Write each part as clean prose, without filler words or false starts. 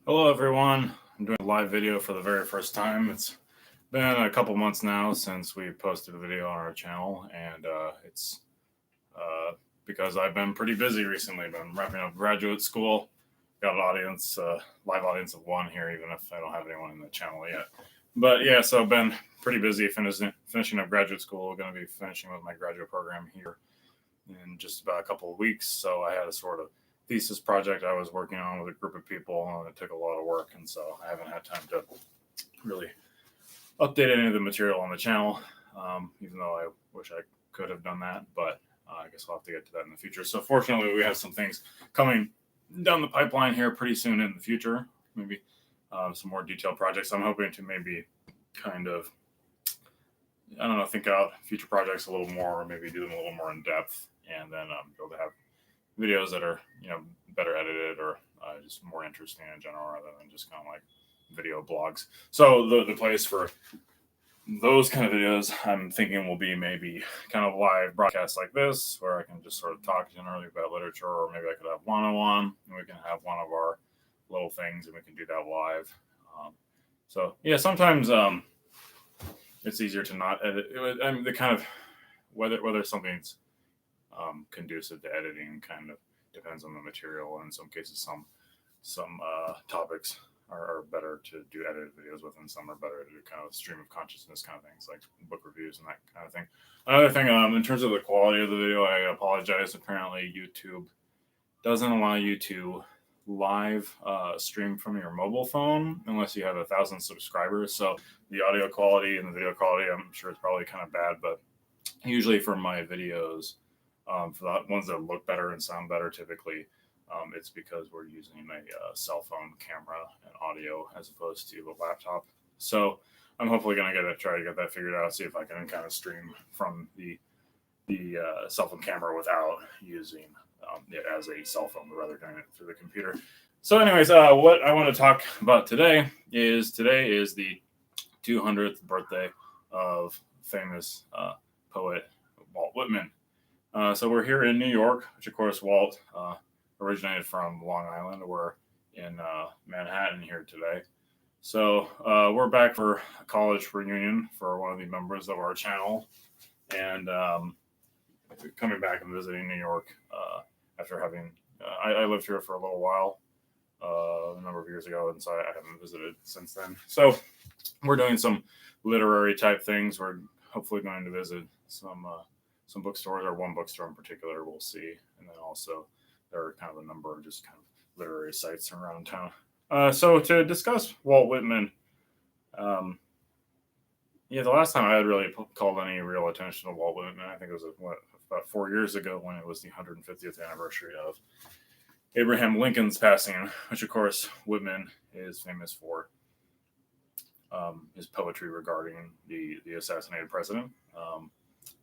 Hello, everyone. I'm doing a live video for the very first time. It's been a couple months now since we posted a video on our channel, and it's uh, because I've been pretty busy recently. Been wrapping up graduate school. Got an audience, live audience of one here, even if I don't have anyone in the channel yet. But yeah, so I've been pretty busy finishing up graduate school. Going to be finishing with my graduate program here in just about a couple of weeks. So I had a sort of thesis project I was working on with a group of people, and it took a lot of work, and so I haven't had time to really update any of the material on the channel, even though I wish I could have done that, but I guess I'll have to get to that in the future. So fortunately, we have some things coming down the pipeline here pretty soon in the future, maybe some more detailed projects. I'm hoping to maybe kind of, I don't know, think out future projects a little more, or maybe do them a little more in depth, and then be able to have videos that are better edited, or just more interesting in general, rather than just kind of like video blogs. So the place for those kind of videos I'm thinking will be maybe kind of live broadcasts like this, where I can just sort of talk generally about literature, or maybe I could have one-on-one, and we can have one of our little things, and we can do that live. So yeah, sometimes it's easier to not edit. I mean, the kind of whether something's conducive to editing kind of depends on the material. In some cases, some topics are better to do edited videos with, and some are better to do kind of stream of consciousness kind of things, like book reviews and that kind of thing. Another thing, in terms of the quality of the video, I apologize. Apparently, YouTube doesn't allow you to live stream from your mobile phone unless you have 1,000 subscribers. So the audio quality and the video quality, I'm sure, it's probably kind of bad, but usually for my videos, for the ones that look better and sound better, typically it's because we're using a cell phone camera and audio as opposed to a laptop. So I'm hopefully going to try to get that figured out, see if I can kind of stream from the cell phone camera without using it as a cell phone, but rather doing it through the computer. So anyways, what I want to talk about today is the 200th birthday of famous poet Walt Whitman. So we're here in New York, which of course Walt originated from Long Island. We're in Manhattan here today. So we're back for a college reunion for one of the members of our channel, and coming back and visiting New York after having I lived here for a little while a number of years ago, and so I haven't visited since then. So we're doing some literary type things. We're hopefully going to visit some bookstores, or one bookstore in particular, we'll see. And then also there are kind of a number of just kind of literary sites around town. So to discuss Walt Whitman, the last time I had really called any real attention to Walt Whitman, I think it was about 4 years ago, when it was the 150th anniversary of Abraham Lincoln's passing, which of course Whitman is famous for his poetry regarding the assassinated president.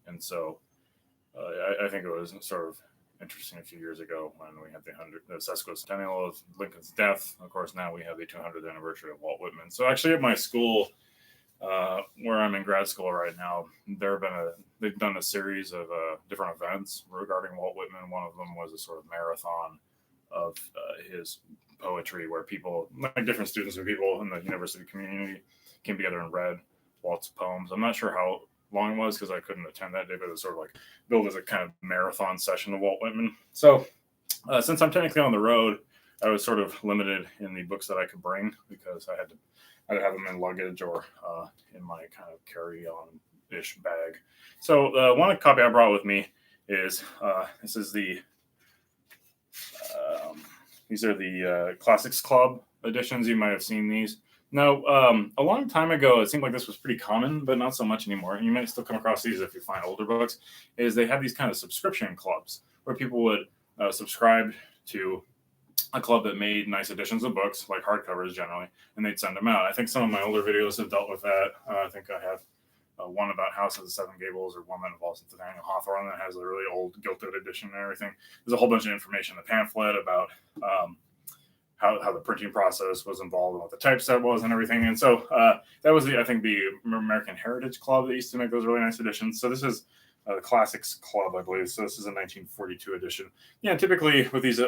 And so I think it was sort of interesting a few years ago when we had the sesquicentennial of Lincoln's death. Of course, now we have the 200th anniversary of Walt Whitman. So actually, at my school, where I'm in grad school right now, they've done a series of different events regarding Walt Whitman. One of them was a sort of marathon of his poetry, where people, like different students and people in the university community, came together and read Walt's poems. I'm not sure how long it was because I couldn't attend that day, but it was sort of like billed as a kind of marathon session of Walt Whitman. So since I'm technically on the road, I was sort of limited in the books that I could bring, because I had to have them in luggage or in my kind of carry-on-ish bag. So one copy I brought with me is this is these are the Classics Club editions. You might have seen these. Now, a long time ago, it seemed like this was pretty common, but not so much anymore. And you might still come across these if you find older books. Is they have these kind of subscription clubs where people would subscribe to a club that made nice editions of books, like hardcovers generally, and they'd send them out. I think some of my older videos have dealt with that. I think I have one about House of the Seven Gables, or one that involves Nathaniel Hawthorne that has a really old gilded edition and everything. There's a whole bunch of information in the pamphlet about how the printing process was involved, and what the typeset was and everything. And so that was the American Heritage Club that used to make those really nice editions. So this is the Classics Club, I believe. So this is a 1942 edition. Yeah, typically with these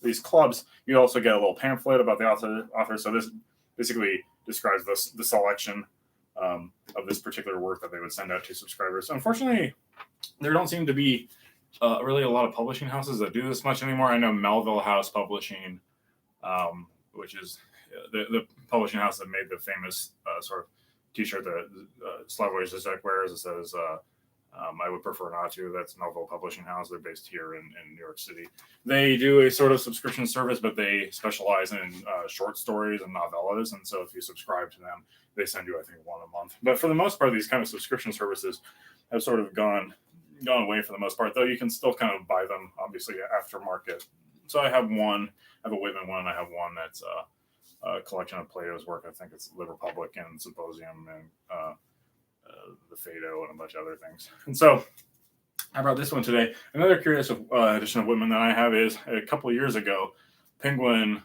these clubs, you also get a little pamphlet about the author. So this basically describes the selection of this particular work that they would send out to subscribers. Unfortunately, there don't seem to be really a lot of publishing houses that do this much anymore. I know Melville House Publishing, which is the publishing house that made the famous sort of T-shirt that Slavoj Zizek wears. It says, I would prefer not to. That's Melville Publishing House. They're based here in New York City. They do a sort of subscription service, but they specialize in short stories and novellas. And so if you subscribe to them, they send you, I think, one a month. But for the most part, these kind of subscription services have sort of gone away for the most part, though you can still kind of buy them, obviously, aftermarket. So I have one. I have a Whitman one. I have one that's a collection of Plato's work. I think it's The Republic and Symposium and the Phaedo and a bunch of other things. And so I brought this one today. Another curious edition of Whitman that I have is a couple of years ago, Penguin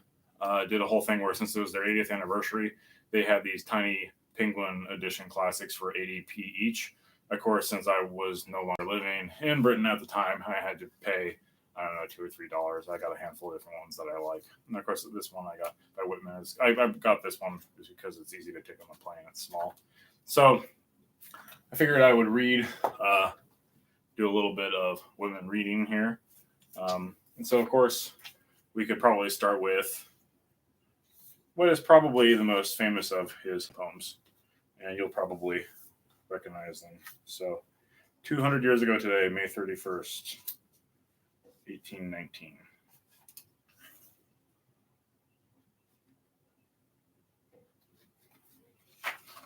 did a whole thing where, since it was their 80th anniversary, they had these tiny Penguin edition classics for 80p each. Of course, since I was no longer living in Britain at the time, I had to pay, I don't know, $2 or $3. I got a handful of different ones that I like. And of course, this one I got by Whitman. I got this one just because it's easy to take on the plane. It's small. So I figured I would read, do a little bit of Whitman reading here. And so, of course, we could probably start with what is probably the most famous of his poems. And you'll probably recognize them. So 200 years ago today, May 31st, 1819.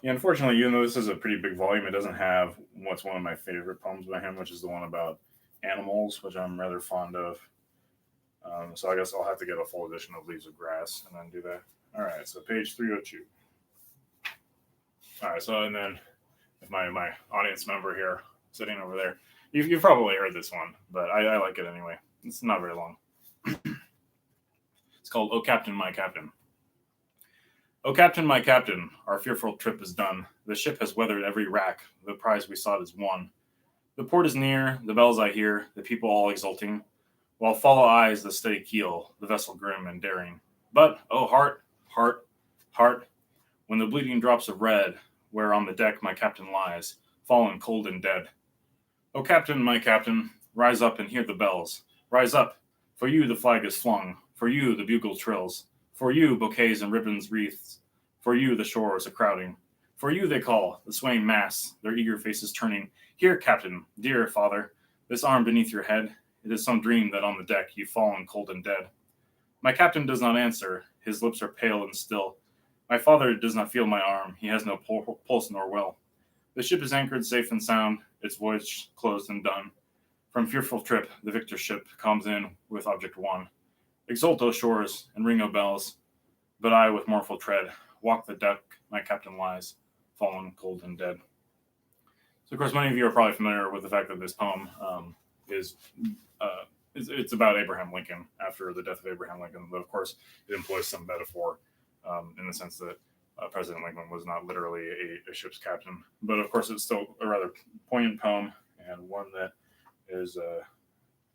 Yeah, unfortunately, even though this is a pretty big volume, it doesn't have what's one of my favorite poems by him, which is the one about animals, which I'm rather fond of. So I guess I'll have to get a full edition of Leaves of Grass and then do that. All right, so page 302. All right, so and then with my audience member here sitting over there, you've probably heard this one, but I like it anyway. It's not very long. It's called "O Captain, My Captain." O Captain, my Captain, our fearful trip is done. The ship has weathered every rack. The prize we sought is won. The port is near, the bells I hear, the people all exulting, while follow eyes the steady keel, the vessel grim and daring. But, oh heart, heart, heart, when the bleeding drops of red, where on the deck my captain lies, fallen cold and dead. O Captain, my Captain, rise up and hear the bells. Rise up, for you the flag is flung, for you the bugle trills. For you, bouquets and ribbons, wreaths. For you, the shores a crowding. For you, they call, the swaying mass, their eager faces turning. Here, Captain, dear father, this arm beneath your head. It is some dream that on the deck you've fallen cold and dead. My captain does not answer. His lips are pale and still. My father does not feel my arm. He has no pulse nor will. The ship is anchored safe and sound, its voyage closed and done. From fearful trip, the victor ship comes in with object won. Exult, O shores, and ring, O bells, but I, with mournful tread, walk the deck, my captain lies, fallen cold and dead. So, of course, many of you are probably familiar with the fact that this poem is it's about Abraham Lincoln, after the death of Abraham Lincoln. But, of course, it employs some metaphor in the sense that President Lincoln was not literally a ship's captain. But, of course, it's still a rather poignant poem, and one that is,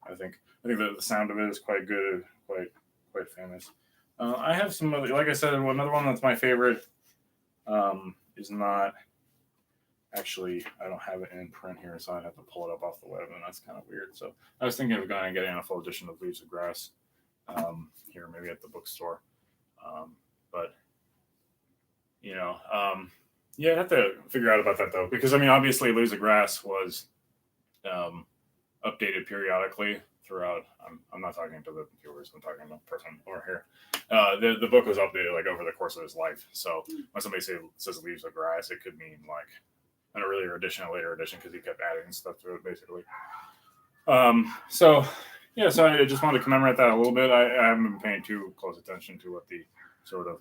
I think the sound of it is quite good, quite famous. I have some other, like I said, another one that's my favorite is not actually, I don't have it in print here, so I'd have to pull it up off the web, and that's kind of weird. So I was thinking of going and getting a full edition of Leaves of Grass here, maybe at the bookstore. But, yeah, I'd have to figure out about that, though, because, I mean, obviously Leaves of Grass was updated periodically throughout. I'm not talking to the viewers, I'm talking about the person over here. The book was updated like over the course of his life. So when somebody says Leaves of Grass, it could mean like an earlier edition, a later edition, because he kept adding stuff to it basically. So I just wanted to commemorate that a little bit. I haven't been paying too close attention to what the sort of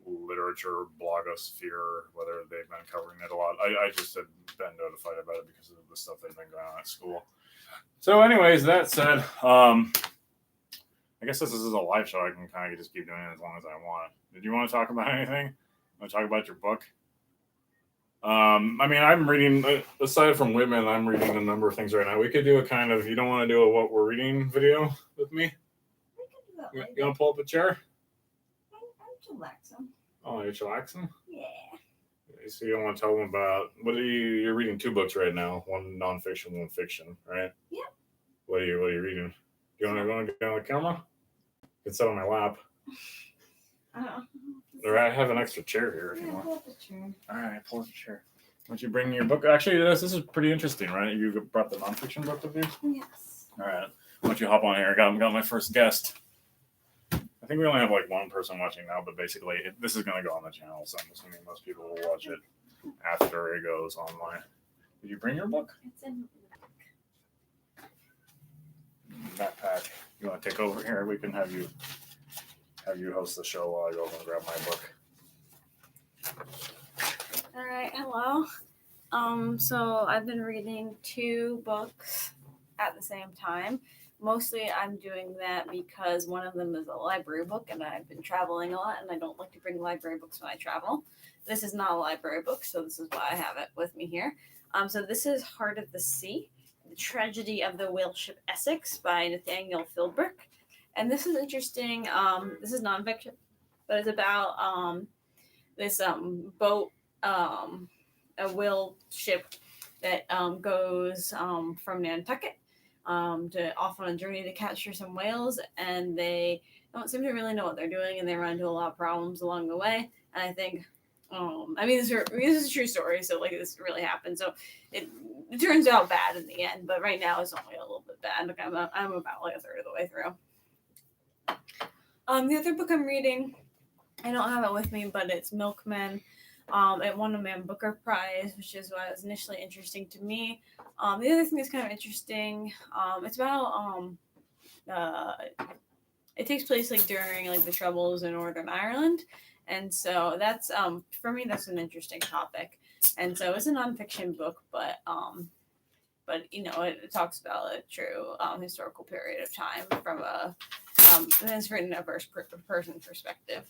literature blogosphere, whether they've been covering it a lot. I just had been notified about it because of the stuff that's been going on at school. So anyways, that said, I guess this is a live show. I can kind of just keep doing it as long as I want. Did you want to talk about anything? Want to talk about your book? I mean, I'm reading, aside from Whitman, I'm reading a number of things right now. We could do a kind of, you don't want to do a what we're reading video with me? You want to pull up a chair? I'm chillaxing. Oh, you're chillaxing? Yeah. So you don't want to tell them about you're reading 2 books right now, one nonfiction, one fiction, right? Yep. What are you reading? Do you want to get on the camera? You can sit on my lap. Or I have an extra chair here if you want. Pull up the chair. All right, pull up the chair. Why don't you bring your book? Actually, this is pretty interesting, right? You brought the nonfiction book with you? Yes. All right. Why don't you hop on here? I got my first guest. I think we only have like one person watching now, but basically this is going to go on the channel, so I'm assuming most people will watch it after it goes online. Did you bring your book? It's in the backpack. You want to take over here? We can have you host the show while I go over and grab my book. All right, hello. So I've been reading 2 books at the same time. Mostly I'm doing that because one of them is a library book and I've been traveling a lot and I don't like to bring library books when I travel. This is not a library book, so this is why I have it with me here. So this is Heart of the Sea, The Tragedy of the Whale Ship Essex by Nathaniel Philbrick. And this is interesting. This is nonfiction, but it's about this boat, a whale ship that goes from Nantucket to off on a journey to capture some whales, and they don't seem to really know what they're doing, and they run into a lot of problems along the way. And I think, this is a true story, so like this really happened. So it turns out bad in the end, but right now it's only a little bit bad. Like I'm about like a third of the way through. The other book I'm reading, I don't have it with me, but it's Milkman. It won a Man Booker Prize, which is what was initially interesting to me. The other thing that's kind of interesting, it's about it takes place like during like the Troubles in Northern Ireland, and so that's for me that's an interesting topic. And so it's a nonfiction book, but it talks about a true historical period of time from a and it's written in a first person perspective.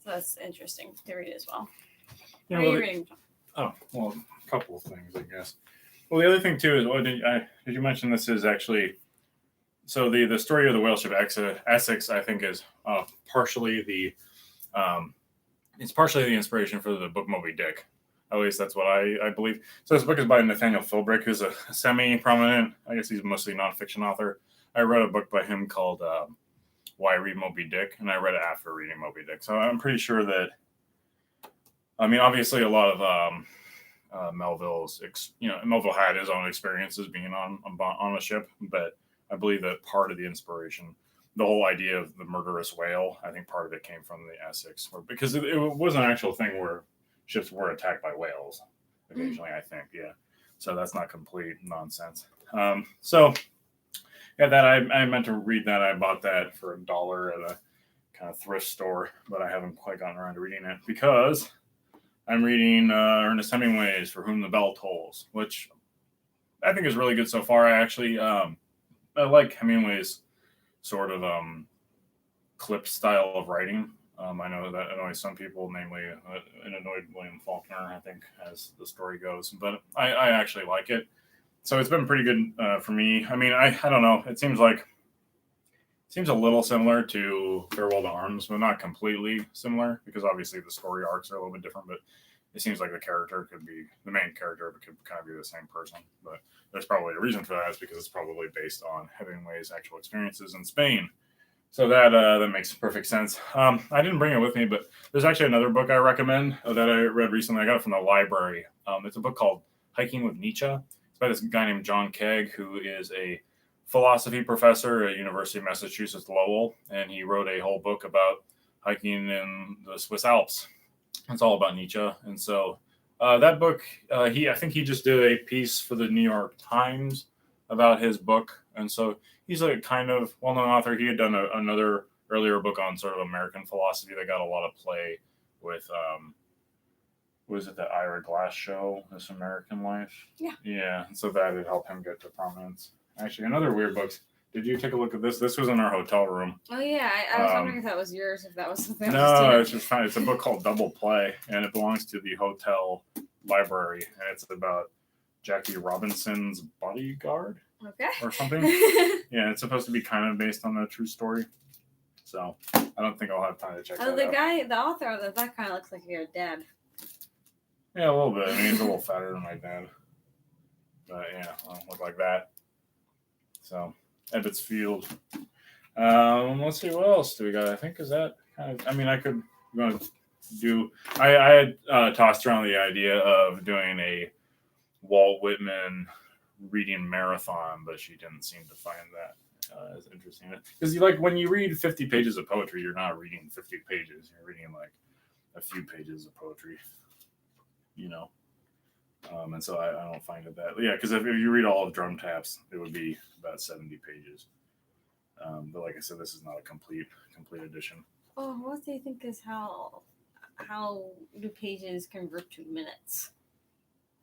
So that's interesting to read as well. Yeah, what are you reading? Oh, well, a couple of things, I guess. Well, the other thing too is, did you mention this is actually? So the story of the whale ship Essex, I think, is partially it's partially the inspiration for the book Moby Dick. At least that's what I believe. So this book is by Nathaniel Philbrick, who's a semi-prominent, I guess he's mostly nonfiction author. I read a book by him called Why Read Moby Dick, and I read it after reading Moby Dick. So I'm pretty sure that, obviously a lot of Melville had his own experiences being on a ship, but I believe that part of the inspiration, the whole idea of the murderous whale, I think part of it came from the Essex, because it was an actual thing where ships were attacked by whales occasionally, I think, yeah. So that's not complete nonsense. That I meant to read that. I bought that for $1 at a kind of thrift store, but I haven't quite gotten around to reading it because I'm reading Ernest Hemingway's For Whom the Bell Tolls, which I think is really good so far. I actually I like Hemingway's sort of clip style of writing. I know that annoys some people, namely it annoyed William Faulkner, I think, as the story goes, but I actually like it. So it's been pretty good for me. I don't know. It seems a little similar to Farewell to Arms, but not completely similar, because obviously the story arcs are a little bit different, but it seems like the main character could kind of be the same person. But there's probably a reason for that. It's because it's probably based on Hemingway's actual experiences in Spain. So that makes perfect sense. I didn't bring it with me, but there's actually another book I recommend that I read recently. I got it from the library. It's a book called Hiking with Nietzsche. It's by this guy named John Kegg, who is a philosophy professor at University of Massachusetts Lowell, and he wrote a whole book about hiking in the Swiss Alps. It's all about Nietzsche, and so that book, I think he just did a piece for the New York Times about his book, and so he's a kind of well-known author. He had done another earlier book on sort of American philosophy that got a lot of play with was it the Ira Glass show, This American Life? Yeah, and so that had helped him get to prominence. Actually, another weird book. Did you take a look at this? This was in our hotel room. Oh yeah, I was wondering if that was yours, if that was something. No, it's just fine. It's a book called Double Play, and it belongs to the hotel library, and it's about Jackie Robinson's bodyguard. Okay. Or something. Yeah, it's supposed to be kind of based on a true story. So I don't think I'll have time to check that out. The author of that kind of looks like your dad. Yeah, a little bit. I mean, he's a little fatter than my dad. But yeah, I don't look like that. So, Ebbets Field. Let's see, what else do we got? I think is that kind of. I mean, I could do. I had tossed around the idea of doing a Walt Whitman reading marathon, but she didn't seem to find that as interesting. Because like when you read 50 pages of poetry, you're not reading 50 pages. You're reading like a few pages of poetry. You know. And so I don't find it that. Yeah, because if you read all of Drum Taps, it would be about 70 pages. But like I said, this is not a complete edition. Oh, what do you think is how do pages convert to minutes?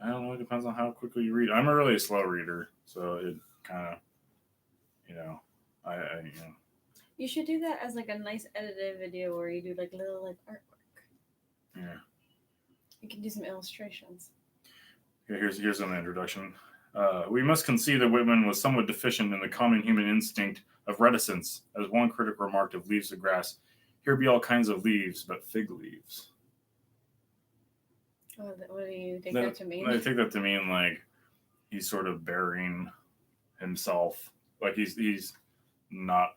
I don't know. It depends on how quickly you read. I'm a really slow reader, so it kind of, I You should do that as like a nice edited video where you do like little like artwork. Yeah. You can do some illustrations. Okay, here's an introduction. We must concede that Whitman was somewhat deficient in the common human instinct of reticence, as one critic remarked of Leaves of Grass. Here be all kinds of leaves, but fig leaves. What do you take that to mean? I take that to mean like he's sort of burying himself, like he's not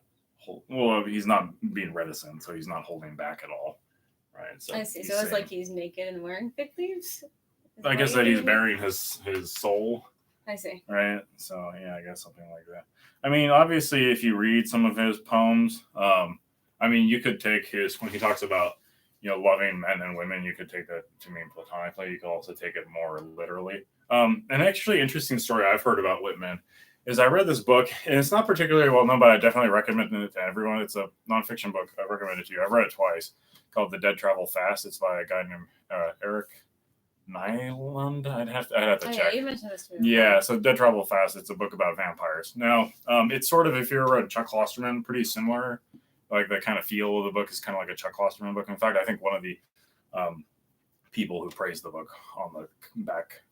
he's not being reticent, so he's not holding back at all, right? So I see. So it's like he's naked and wearing fig leaves. I guess that he's burying his soul. I see. Right. So yeah, I guess something like that. I mean, obviously, if you read some of his poems, I mean, you could take when he talks about loving men and women, you could take that to mean platonically. You could also take it more literally. An actually interesting story I've heard about Whitman is I read this book, and it's not particularly well known, but I definitely recommend it to everyone. It's a nonfiction book. I recommend it to you. I've read it twice. Called The Dead Travel Fast. It's by a guy named Eric Nyland. I'd have to check. Yeah, you mentioned this to me. Yeah, so Dead Travel Fast. It's a book about vampires. Now, it's sort of, if you ever read Chuck Klosterman, pretty similar. Like the kind of feel of the book is kind of like a Chuck Klosterman book. In fact, I think one of the people who praised the book on the back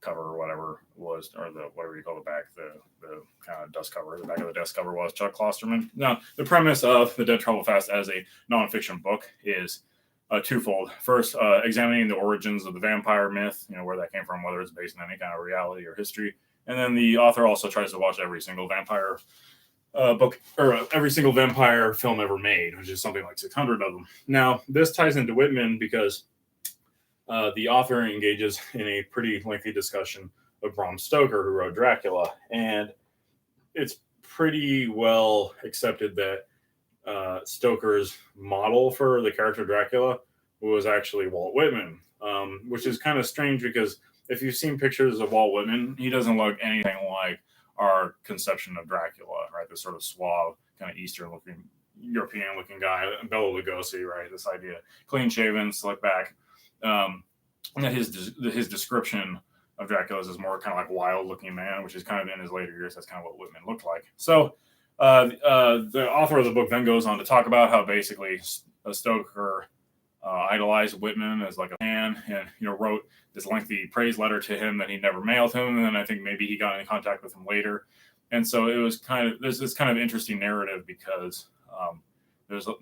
cover or whatever was, or the whatever you call the back, the kind of dust cover, the back of the desk cover was Chuck Klosterman. Now, the premise of The Dead Travel Fast as a nonfiction book is twofold. First, examining the origins of the vampire myth, where that came from, whether it's based on any kind of reality or history. And then the author also tries to watch every single vampire book or every single vampire film ever made, which is something like 600 of them. Now, this ties into Whitman because the author engages in a pretty lengthy discussion of Bram Stoker, who wrote Dracula. And it's pretty well accepted that Stoker's model for the character Dracula was actually Walt Whitman, which is kind of strange because if you've seen pictures of Walt Whitman, he doesn't look anything like our conception of Dracula, right? This sort of suave, kind of Eastern-looking, European-looking guy, Bela Lugosi, right? This idea, clean-shaven, slick back, and that his description of Dracula is more kind of like wild-looking man, which is kind of in his later years. That's kind of what Whitman looked like. So the author of the book then goes on to talk about how basically Stoker idolized Whitman as like a fan, and wrote this lengthy praise letter to him that he never mailed him, and then I think maybe he got in contact with him later. And so it was there's this kind of interesting narrative because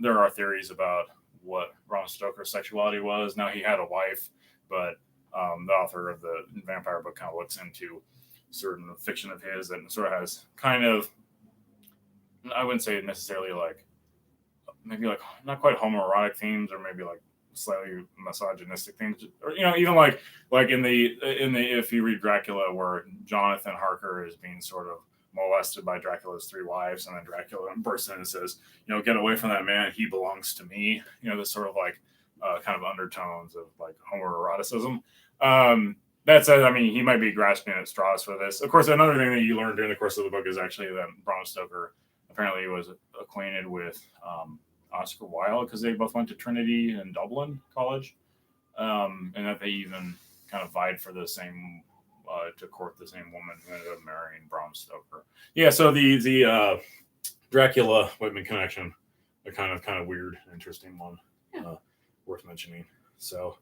there are theories about what Bram Stoker's sexuality was. Now, he had a wife, but the author of the vampire book kind of looks into certain fiction of his that sort of has kind of, I wouldn't say necessarily like maybe like not quite homoerotic themes, or maybe like slightly misogynistic themes, or even like in the if you read Dracula, where Jonathan Harker is being sort of molested by Dracula's 3 wives, and then Dracula bursts in and says, get away from that man, he belongs to me. This sort of like kind of undertones of like homoeroticism. That said, I mean, he might be grasping at straws for this. Of course, another thing that you learn during the course of the book is actually that Bram Stoker apparently was acquainted with Oscar Wilde because they both went to Trinity and Dublin College, and that they even kind of vied for the same to court the same woman who ended up marrying Bram Stoker. Yeah, so the Dracula Whitman connection, a kind of weird, interesting one, worth mentioning. So,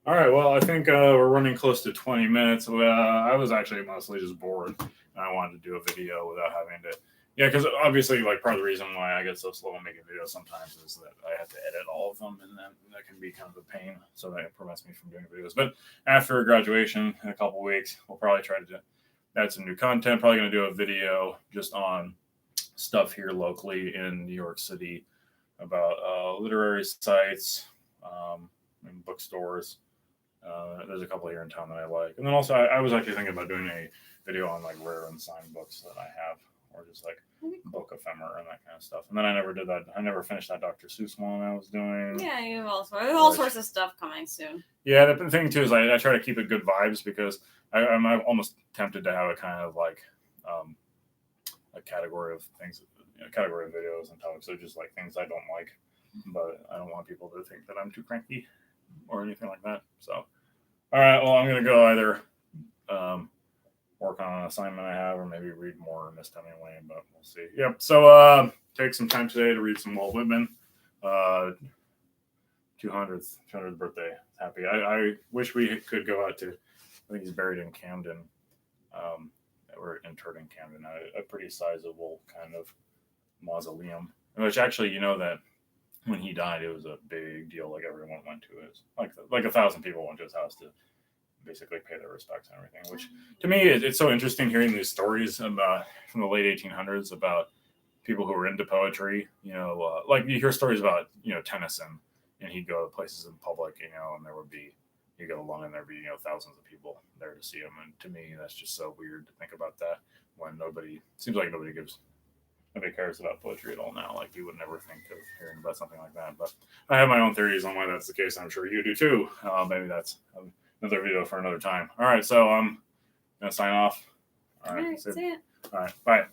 all right, well, I think we're running close to 20 minutes. I was actually mostly just bored, and I wanted to do a video without having to Yeah, because obviously, like, part of the reason why I get so slow in making videos sometimes is that I have to edit all of them, and then that can be kind of a pain. So that prevents me from doing videos. But after graduation, in a couple weeks, we'll probably try to add some new content. Probably going to do a video just on stuff here locally in New York City about literary sites, and bookstores. There's a couple here in town that I like, and then also I was actually thinking about doing a video on like rare and signed books that I have, or just like book ephemera and that kind of stuff. And then I never did that. I never finished that Dr. Seuss one I was doing. Yeah, you have all sorts of stuff coming soon. Yeah, the thing too is I try to keep it good vibes because I'm almost tempted to have a kind of like a category of things, a category of videos and topics. So just like things I don't like, but I don't want people to think that I'm too cranky or anything like that. So, all right, well, I'm gonna go either work on an assignment I have, or maybe read more Miss Hemingway, but we'll see. Yep. So take some time today to read some Walt Whitman. 200th birthday. Happy. I wish we could go out to. I think he's buried in Camden. Or interred in Camden. A pretty sizable kind of mausoleum. Which actually, you know that when he died, it was a big deal. Like everyone went to his, like 1,000 people went to his house to basically pay their respects and everything. Which to me, it's so interesting hearing these stories about from the late 1800s about people who were into poetry. You know, like you hear stories about Tennyson, and he'd go to places in public, and there would be you go along and there'd be thousands of people there to see him. And to me, that's just so weird to think about that when seems like nobody cares about poetry at all now. Like you would never think of hearing about something like that. But I have my own theories on why that's the case. I'm sure you do too. Maybe that's another video for another time. All right, so I'm gonna sign off. All right, that's it. All right, bye.